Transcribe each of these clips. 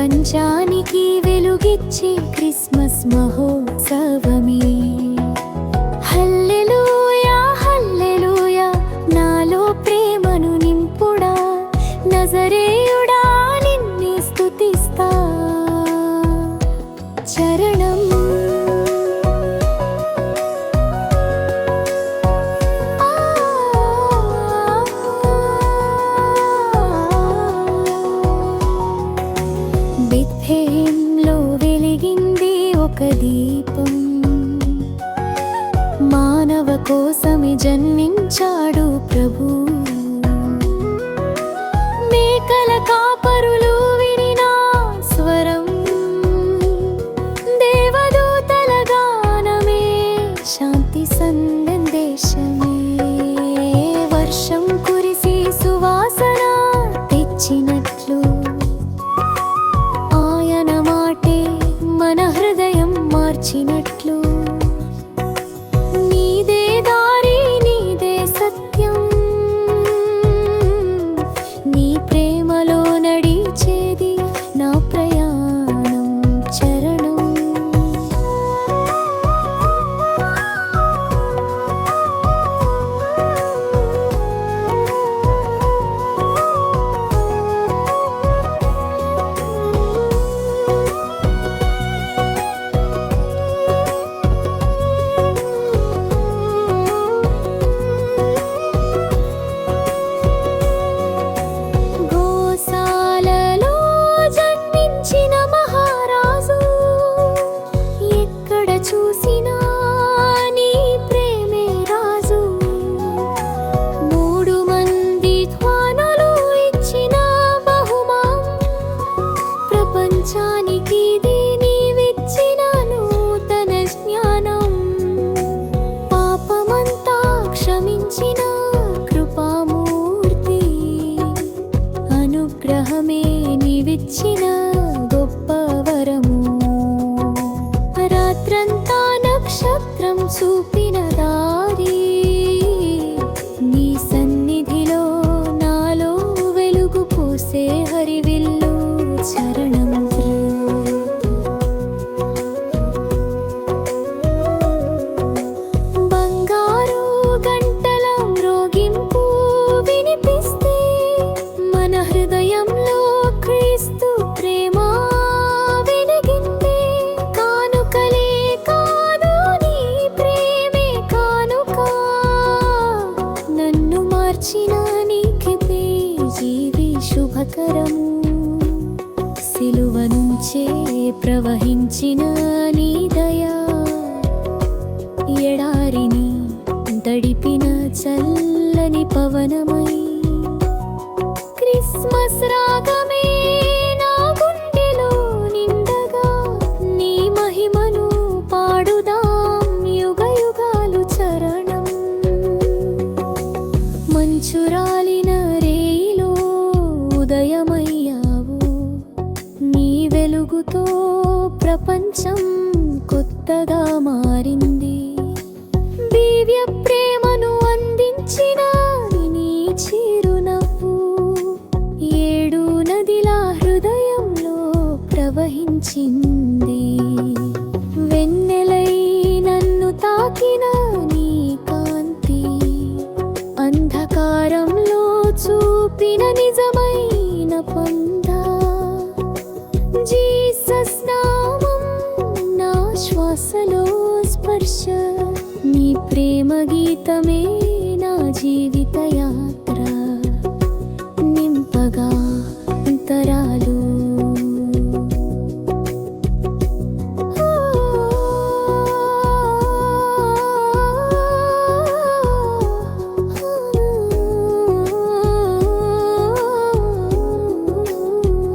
ప్రపంచానికి వెలుగిచ్చే క్రిస్మస్ మహోత్సవమే. హల్లెలూయా హల్లెలూయా, నాలో ప్రేమను నింపుడా, నజరేయుడా నిన్నే స్తుతిస్తా. చరణం బెత్లెహేంలో వెలిగింది ఒక దీపం, మానవ కోసమే జన్మించాడు ప్రభు. మేకల కాపరులు వినిన స్వరం, దేవదూతల గానమే, శాంతి సందేశమే. వర్షం కురిసి సువాసన తెచ్చినట్లు, ఆయన మాటే మన హృదయం మార్చినట్లు. నీదే దారి నీదే సత్యం, నీ ప్రేమలో నడిచేది నా ప్రయాణం. చరణం గోశాలలో జన్మించిన మహారాజు, ఎక్కడ చూసినా నీ ప్రేమే రాజు. 3 మంది ధ్వానులు ఇచ్చిన బహుమానం, ప్రపంచానికి ఇది నీవిచ్చిన నూతన జ్ఞానం. పాపమంతా క్షమించిన కృపామూర్తి, అనుగ్రహమే నీవిచ్చిన గొప్ప వరము. రాత్రంతా నక్షత్రం చూపిన దారి, నీ సన్నిధిలో నాలో వెలుగు పోసే హరివిల్లు. చరణం బంగారు గంటల మ్రోగింపు వినిపిస్తే, మన హృదయంలో క్రీస్తు ప్రేమ వెలిగిందే. కానుకలే కాదు నీ ప్రేమే కానుక, నన్ను మార్చిన నీకిపే జీవి శుభకరము. సిలువ నుంచే ప్రవహించిన నీ దయా, ఎడారిని తడిపిన చల్లని పవనమై. క్రిస్మస్ రాగమే నా గుండెలో నిండగా, నీ మహిమను పాడుదాం యుగ యుగాలు. చరణం మంచు రాలిన రేయిలో ఉదయమయ్యావు, నీ వెలుగుతో ప్రపంచం కొత్తగా మారింది. దివ్య ప్రేమను అందించిన నీ చిరునవ్వు, 7 నదిల హృదయంలో ప్రవహించింది. వెన్నెలై నన్ను తాకిన నీ కాంతి, అంధకారంలో చూపిన నిజమైన పందా. జీసస్ నామం నా శ్వాసలో స్పర్శ, నీ ప్రేమ గీతమే నా జీవిత యాత్ర. నింపగా అంతరాలు,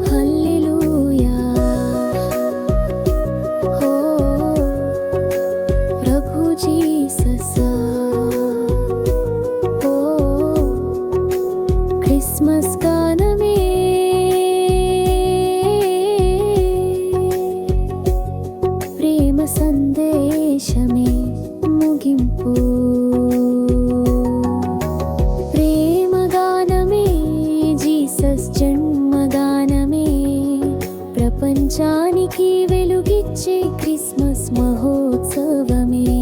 హల్లెలూయా. ఓ ప్రభు జీసస్, ఓ క్రిస్మస్ గానమే, ప్రేమ సందేశమే ముగింపు. ప్రేమ గానమే జీసస్ జన్మగానమే, ప్రపంచ ప్రపంచానికి వెలుగిచ్చే క్రిస్మస్ మహోత్సవమే.